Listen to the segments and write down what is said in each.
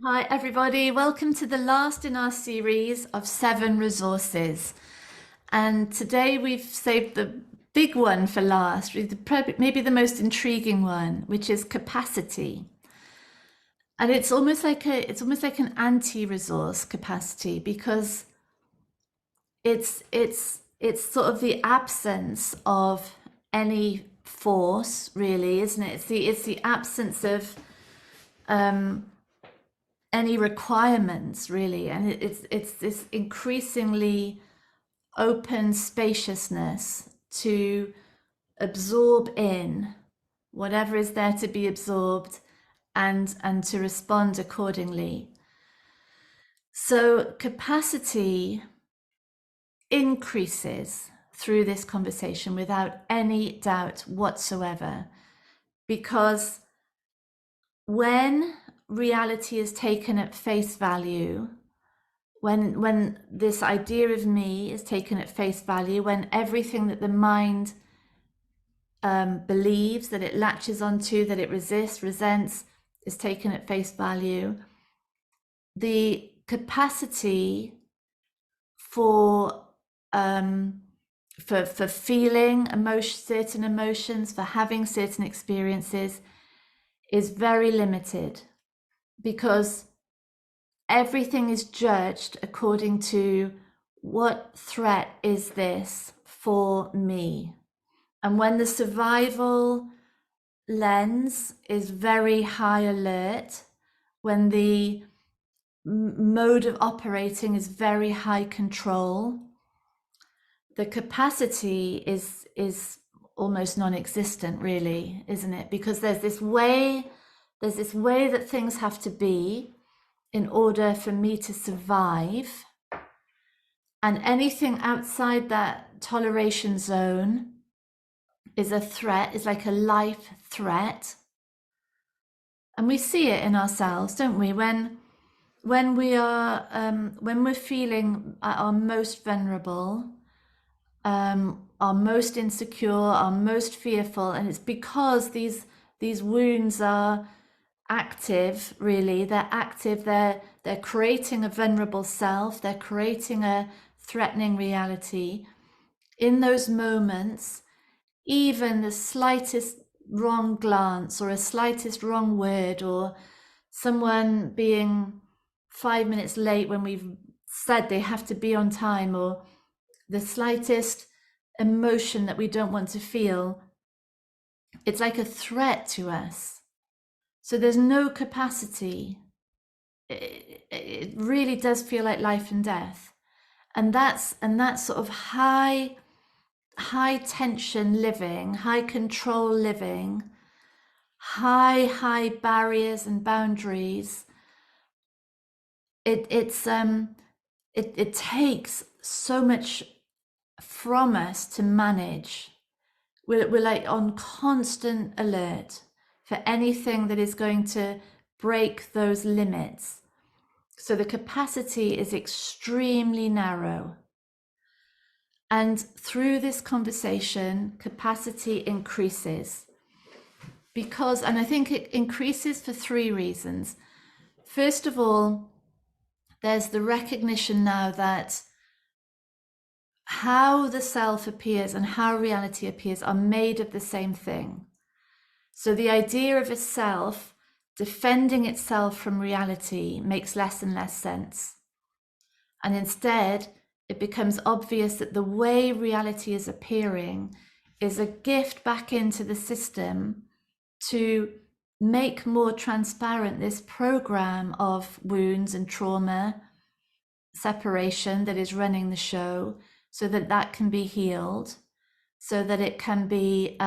Hi, everybody. Welcome to the last in our series of 7 resources. And today we've saved the big one for last, maybe the most intriguing one, which is capacity. And it's almost like an anti-resource capacity because it's sort of the absence of any force, really, isn't it? It's the absence of any requirements, really, and it's this increasingly open spaciousness to absorb in whatever is there to be absorbed and to respond accordingly. So capacity increases through this conversation without any doubt whatsoever, because when reality is taken at face value, when this idea of me is taken at face value, when everything that the mind believes, that it latches onto, that it resists, resents, is taken at face value, the capacity for feeling certain emotions, for having certain experiences, is very limited, because everything is judged according to what threat is this for me. And when the survival lens is very high alert, when the mode of operating is very high control, the capacity is almost non-existent, really, isn't it? Because there's this way that things have to be in order for me to survive. And anything outside that toleration zone is a threat, is like a life threat. And we see it in ourselves, don't we? When we're feeling at our most vulnerable, our most insecure, our most fearful, and it's because these wounds are active, really. They're active, they're creating a vulnerable self, they're creating a threatening reality. In those moments, even the slightest wrong glance or a slightest wrong word, or someone being 5 minutes late when we've said they have to be on time, or the slightest emotion that we don't want to feel, it's like a threat to us. So there's no capacity. It really does feel like life and death. And that's sort of high tension living, high control living, high barriers and boundaries. It takes so much from us to manage. We're like on constant alert for anything that is going to break those limits. So the capacity is extremely narrow. And through this conversation, capacity increases. Because, and I think it increases for 3 reasons. First of all, there's the recognition now that how the self appears and how reality appears are made of the same thing. So the idea of a self defending itself from reality makes less and less sense. And instead, it becomes obvious that the way reality is appearing is a gift back into the system to make more transparent this program of wounds and trauma, separation that is running the show, so that that can be healed, so that it can be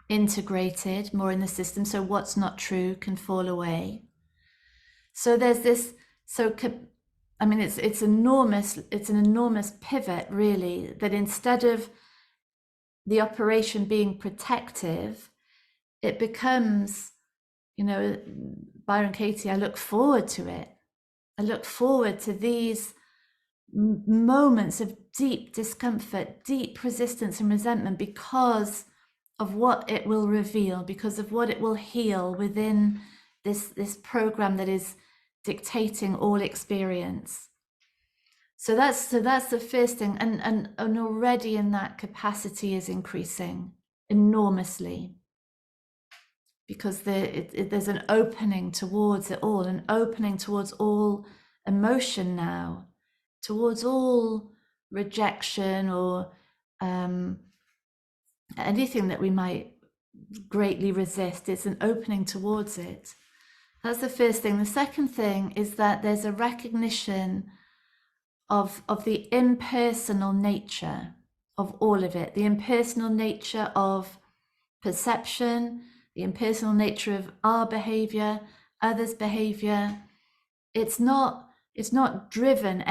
integrated more in the system, so what's not true can fall away. So there's this, so I mean, it's enormous. It's an enormous pivot, really, that instead of the operation being protective, it becomes, Byron Katie, I look forward to it. I look forward to these moments of deep discomfort, deep resistance and resentment, because of what it will reveal, because of what it will heal within this program that is dictating all experience. So that's the first thing, and already in that, capacity is increasing enormously, because there's an opening towards it all, an opening towards all emotion now, towards all rejection or anything that we might greatly resist. It's an opening towards it. That's the first thing. The second thing is that there's a recognition of the impersonal nature of all of it, the impersonal nature of perception, the impersonal nature of our behavior, others' behavior. It's not driven,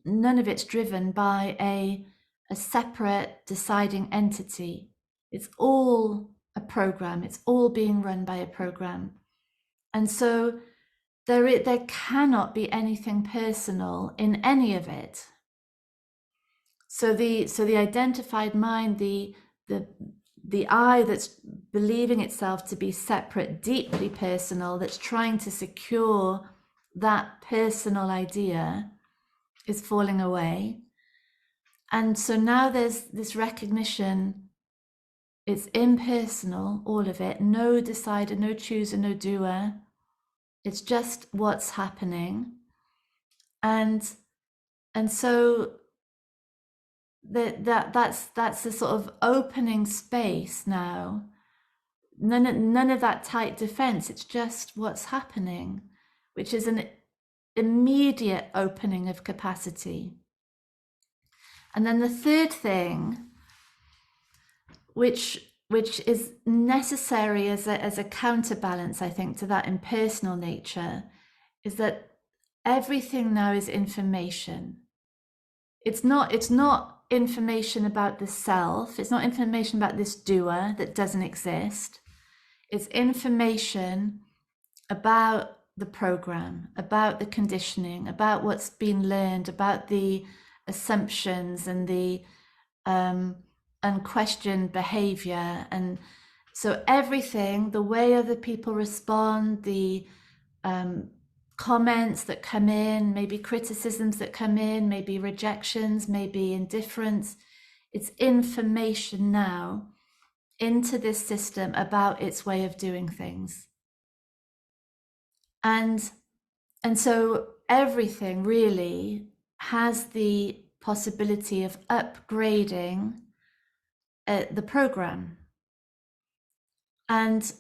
none of it's driven by a separate deciding entity. It's all a program. It's all being run by a program. And so there cannot be anything personal in any of it. So the identified mind, the I that's believing itself to be separate, deeply personal, that's trying to secure that personal idea, is falling away. And so now there's this recognition, it's impersonal, all of it, no decider, no chooser, no doer. It's just what's happening. And so that's the sort of opening space now. None of that tight defense. It's just what's happening, which is an immediate opening of capacity. And then the third thing, which is necessary as a counterbalance, I think, to that impersonal nature, is that everything now is information. It's not information about the self. It's not information about this doer that doesn't exist. It's information about the program, about the conditioning, about what's been learned, about the assumptions and the unquestioned behavior. And so everything, the way other people respond, the comments that come in, maybe criticisms that come in, maybe rejections, maybe indifference, it's information now into this system about its way of doing things. And so everything really has the possibility of upgrading the program. And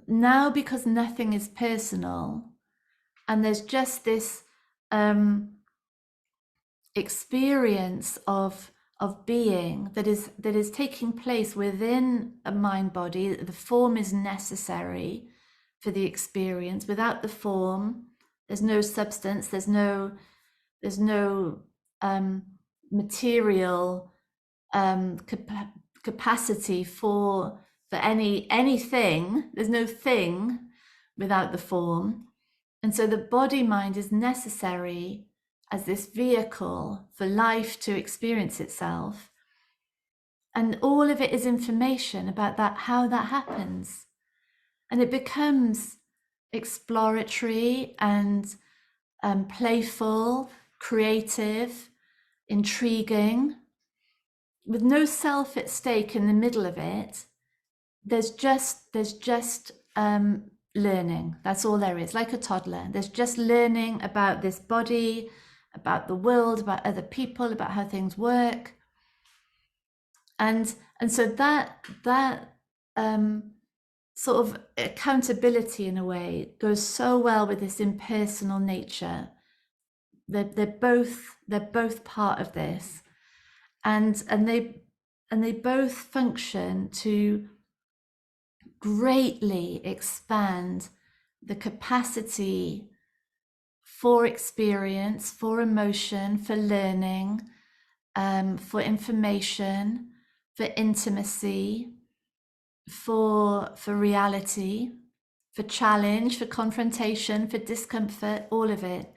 now, because nothing is personal, and there's just this experience of being that is taking place within a mind body. The form is necessary for the experience. Without the form, there's no substance. There's no material capacity for anything. There's no thing without the form. And so the body mind is necessary as this vehicle for life to experience itself. And all of it is information about that, how that happens. And it becomes exploratory and playful, creative, intriguing, with no self at stake in the middle of it. There's just learning. That's all there is, like a toddler. There's just learning about this body, about the world, about other people, about how things work. And so that sort of accountability, in a way, goes so well with this impersonal nature. They're both part of this, and they both function to greatly expand the capacity for experience, for emotion, for learning, for information, for intimacy, for reality, for challenge, for confrontation, for discomfort. All of it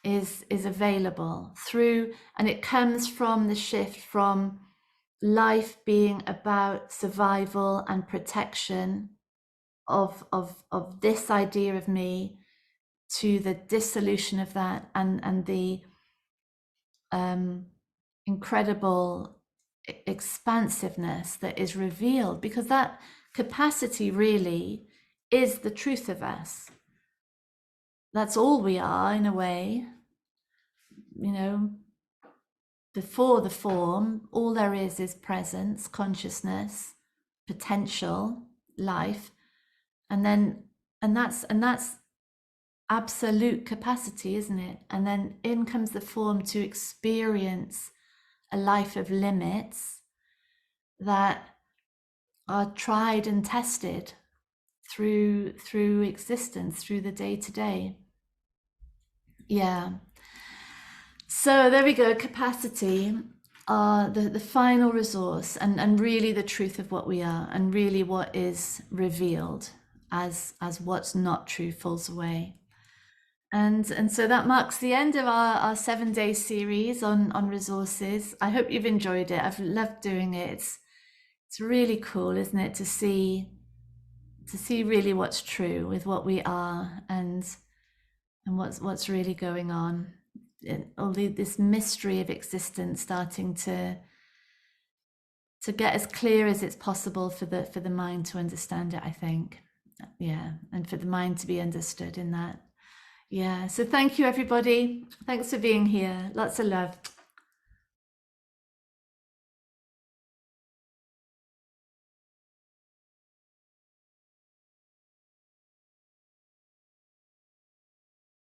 is available through, and it comes from the shift from life being about survival and protection of this idea of me to the dissolution of that, and the incredible expansiveness that is revealed, because that capacity really is the truth of us. That's all we are, in a way. You know, before the form, all there is presence, consciousness, potential, life, and that's absolute capacity, isn't it? And then in comes the form to experience a life of limits that are tried and tested through existence, through the day-to-day. Yeah. So there we go. Capacity, the final resource, and really the truth of what we are, and really what is revealed as what's not true falls away. And so that marks the end of our 7-day series on resources. I hope you've enjoyed it. I've loved doing it. It's really cool, isn't it, to see really what's true with what we are, and what's really going on. All this mystery of existence starting to get as clear as it's possible for the mind to understand it, I think. Yeah, and for the mind to be understood in that. Yeah, so thank you, everybody. Thanks for being here. Lots of love.